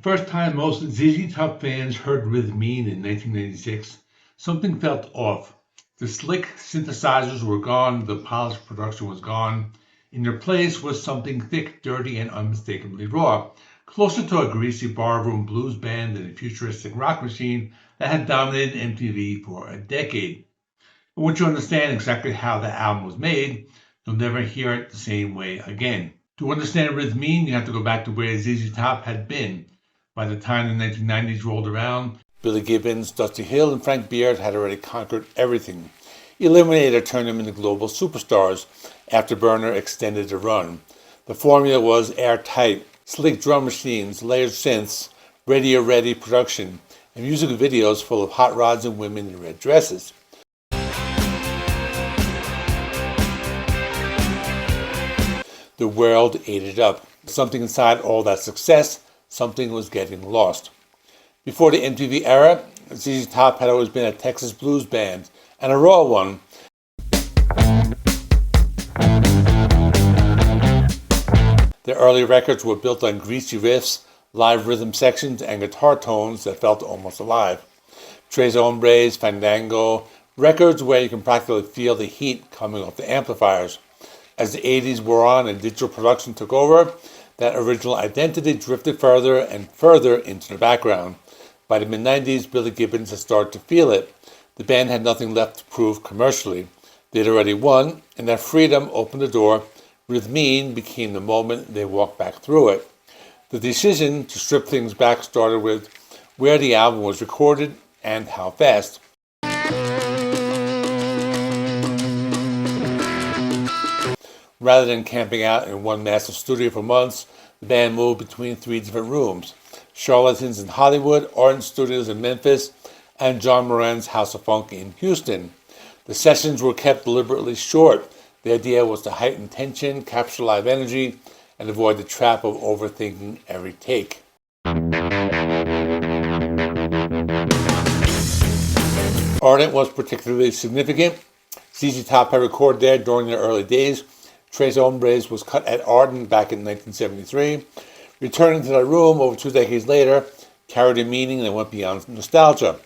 first time most ZZ Top fans heard Rhythmeen in 1996, something felt off. The slick synthesizers were gone, the polished production was gone. In their place was something thick, dirty, and unmistakably raw, closer to a greasy barroom blues band than a futuristic rock machine that had dominated MTV for a decade. But once you understand exactly how the album was made, you'll never hear it the same way again. To understand Rhythmeen, you have to go back to where ZZ Top had been. By the time the 1990s rolled around, Billy Gibbons, Dusty Hill, and Frank Beard had already conquered everything. Eliminator turned them into global superstars. Afterburner extended the run. The formula was airtight: sleek drum machines, layered synths, radio-ready production, and music videos full of hot rods and women in red dresses. The world ate it up. Something inside all that success, something was getting lost. Before the MTV era, ZZ Top had always been a Texas blues band, and a raw one. Their early records were built on greasy riffs, live rhythm sections, and guitar tones that felt almost alive. Tres Hombres, Fandango, records where you can practically feel the heat coming off the amplifiers. As the 80s wore on and digital production took over, that original identity drifted further and further into the background. By the mid-90s, Billy Gibbons had started to feel it. The band had nothing left to prove commercially. They'd already won, and that freedom opened the door. Rhythmeen became the moment they walked back through it. The decision to strip things back started with where the album was recorded and how fast. Rather than camping out in one massive studio for months, the band moved between 3 different rooms: Charlatans in Hollywood, Ardent Studios in Memphis, and John Moran's House of Funk in Houston. The sessions were kept deliberately short. The idea was to heighten tension, capture live energy, and avoid the trap of overthinking every take. Ardent was particularly significant. ZZ Top had recorded there during their early days. Tres Hombres was cut at Ardent back in 1973. Returning to that room over 2 decades later carried a meaning that went beyond nostalgia.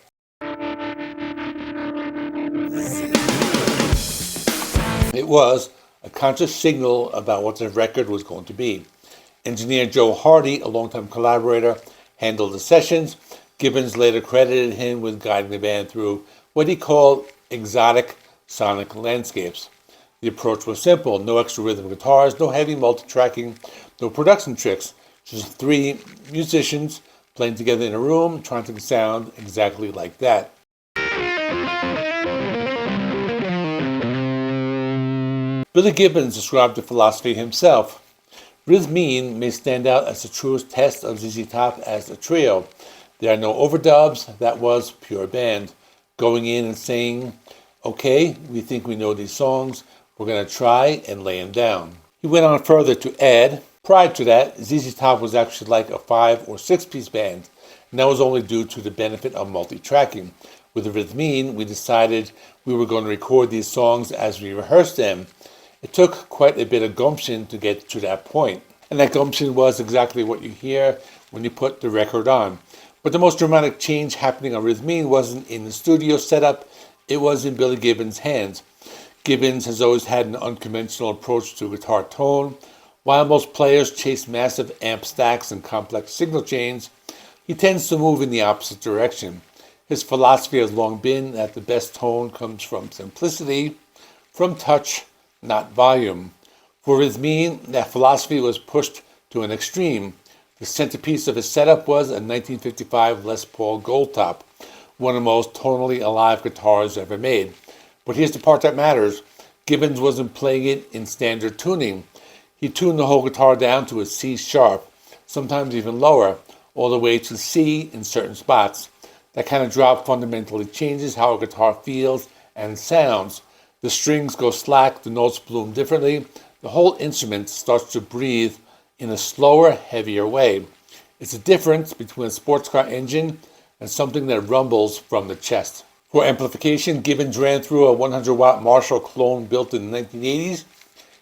It was a conscious signal about what the record was going to be. Engineer Joe Hardy, a longtime collaborator, handled the sessions. Gibbons later credited him with guiding the band through what he called exotic sonic landscapes. The approach was simple: no extra rhythm guitars, no heavy multi-tracking, no production tricks. Just 3 musicians playing together in a room, trying to sound exactly like that. Billy Gibbons described the philosophy himself. Rhythmeen may stand out as the truest test of ZZ Top as a trio. There are no overdubs. That was pure band. Going in and saying, okay, we think we know these songs. We're going to try and lay them down. He went on further to add, prior to that, ZZ Top was actually like a 5 or 6-piece band, and that was only due to the benefit of multi-tracking. With Rhythmeen, we decided we were going to record these songs as we rehearsed them. It took quite a bit of gumption to get to that point, and that gumption was exactly what you hear when you put the record on. But the most dramatic change happening on Rhythmeen wasn't in the studio setup, it was in Billy Gibbons' hands. Gibbons has always had an unconventional approach to guitar tone. While most players chase massive amp stacks and complex signal chains, he tends to move in the opposite direction. His philosophy has long been that the best tone comes from simplicity, from touch, not volume. For Rhythmeen, that philosophy was pushed to an extreme. The centerpiece of his setup was a 1955 Les Paul Goldtop, one of the most tonally alive guitars ever made. But here's the part that matters. Gibbons wasn't playing it in standard tuning. He tuned the whole guitar down to a C sharp, sometimes even lower, all the way to C in certain spots. That kind of drop fundamentally changes how a guitar feels and sounds. The strings go slack, the notes bloom differently. The whole instrument starts to breathe in a slower, heavier way. It's a difference between a sports car engine and something that rumbles from the chest. For amplification, Gibbons ran through a 100-watt Marshall clone built in the 1980s,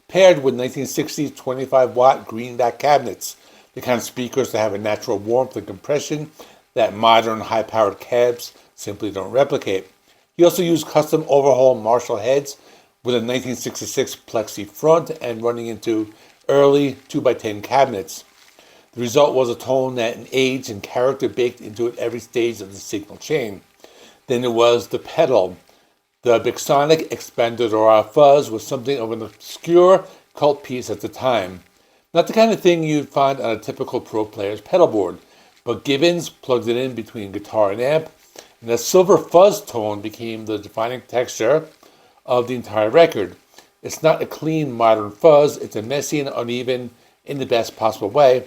paired with 1960s 25-watt greenback cabinets. the kind of speakers that have a natural warmth and compression that modern high-powered cabs simply don't replicate. He also used custom overhaul Marshall heads with a 1966 plexi front and running into early 2x10 cabinets. The result was a tone that an age and character baked into it every stage of the signal chain. Then there was the pedal. The Bixonic Expandora Fuzz was something of an obscure cult piece at the time. Not the kind of thing you'd find on a typical pro player's pedal board, but Gibbons plugged it in between guitar and amp, and the silver fuzz tone became the defining texture of the entire record. It's not a clean modern fuzz, it's a messy and uneven in the best possible way,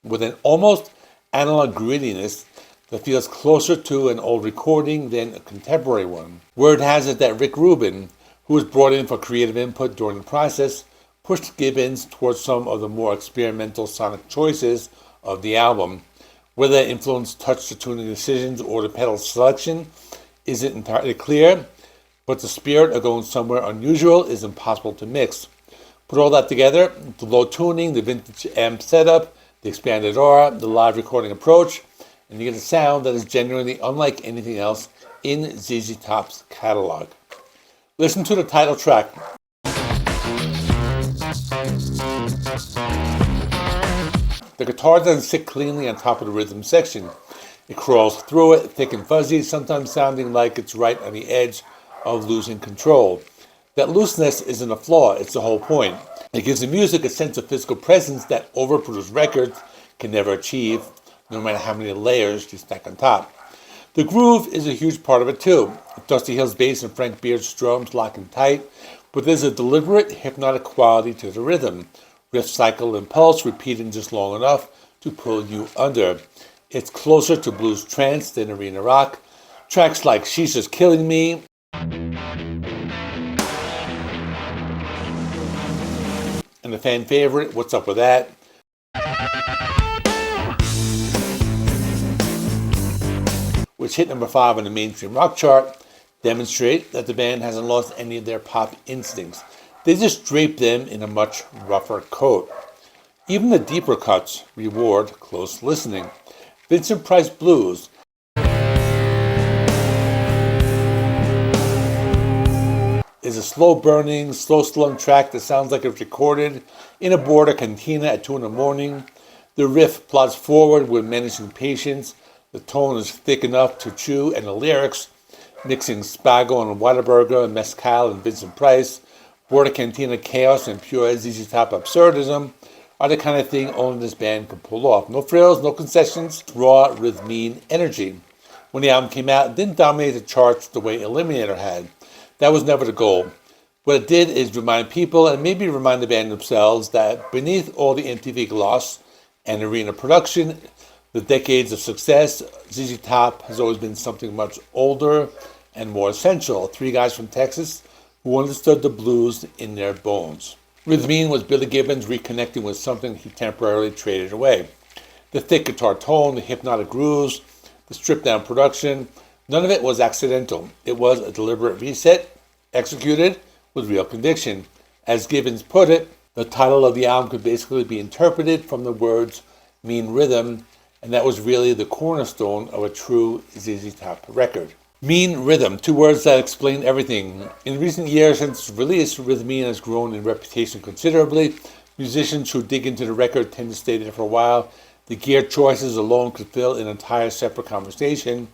with an almost analog grittiness that feels closer to an old recording than a contemporary one. Word has it that Rick Rubin, who was brought in for creative input during the process, pushed Gibbons towards some of the more experimental sonic choices of the album. Whether that influence touched the tuning decisions or the pedal selection isn't entirely clear, but the spirit of going somewhere unusual is impossible to mix. Put all that together, the low tuning, the vintage amp setup, the Expandora, the live recording approach, and you get a sound that is genuinely unlike anything else in ZZ Top's catalog. Listen to the title track. The guitar doesn't sit cleanly on top of the rhythm section. It crawls through it, thick and fuzzy, sometimes sounding like it's right on the edge of losing control. That looseness isn't a flaw, it's the whole point. It gives the music a sense of physical presence that overproduced records can never achieve, no matter how many layers you stack on top. The groove is a huge part of it too. Dusty Hill's bass and Frank Beard's drums lock in tight, but there's a deliberate hypnotic quality to the rhythm. Riff cycle and pulse repeating just long enough to pull you under. It's closer to blues trance than arena rock. Tracks like She's Just Killing Me and the fan favorite, What's Up With That, which hit number 5 on the mainstream rock chart, demonstrate that the band hasn't lost any of their pop instincts. They just drape them in a much rougher coat. Even the deeper cuts reward close listening. Vincent Price Blues is a slow-burning, slow-slung track that sounds like it's recorded in a border cantina at 2 in the morning. The riff plods forward with menacing patience. The tone is thick enough to chew, and the lyrics, mixing Spago and Whataburger, Mezcal and Vincent Price, border cantina chaos and pure ZZ Top absurdism, are the kind of thing only this band could pull off. No frills, no concessions, raw, Rhythmeen energy. When the album came out, it didn't dominate the charts the way Eliminator had. That was never the goal. What it did is remind people, and maybe remind the band themselves, that beneath all the MTV gloss and arena production, the decades of success, ZZ Top has always been something much older and more essential. 3 guys from Texas who understood the blues in their bones. Rhythmeen was Billy Gibbons reconnecting with something he temporarily traded away. The thick guitar tone, the hypnotic grooves, the stripped-down production, none of it was accidental. It was a deliberate reset, executed with real conviction. As Gibbons put it, the title of the album could basically be interpreted from the words mean rhythm, and that was really the cornerstone of a true ZZ Top record. Mean rhythm, 2 words that explain everything. In recent years since its release, Rhythmeen has grown in reputation considerably. Musicians who dig into the record tend to stay there for a while. The gear choices alone could fill an entire separate conversation.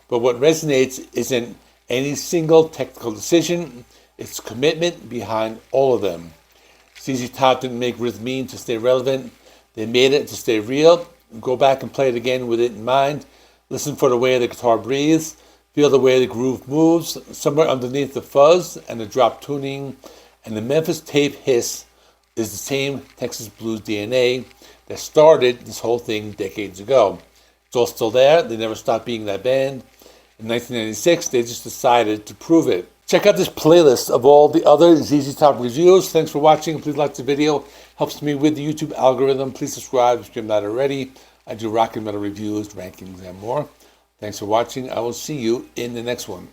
But what resonates isn't any single technical decision, it's commitment behind all of them. ZZ Top didn't make Rhythmeen to stay relevant. They made it to stay real. Go back and play it again with it in mind. Listen for the way the guitar breathes. Feel the way the groove moves. Somewhere underneath the fuzz and the drop tuning and the Memphis tape hiss is the same Texas blues DNA that started this whole thing decades ago. It's all still there. They never stopped being that band. In 1996, they just decided to prove it. Check out this playlist of all the other ZZ Top reviews. Thanks for watching. Please like the video. Helps me with the YouTube algorithm. Please subscribe if you're not already. I do rock and metal reviews, rankings, and more. Thanks for watching. I will see you in the next one.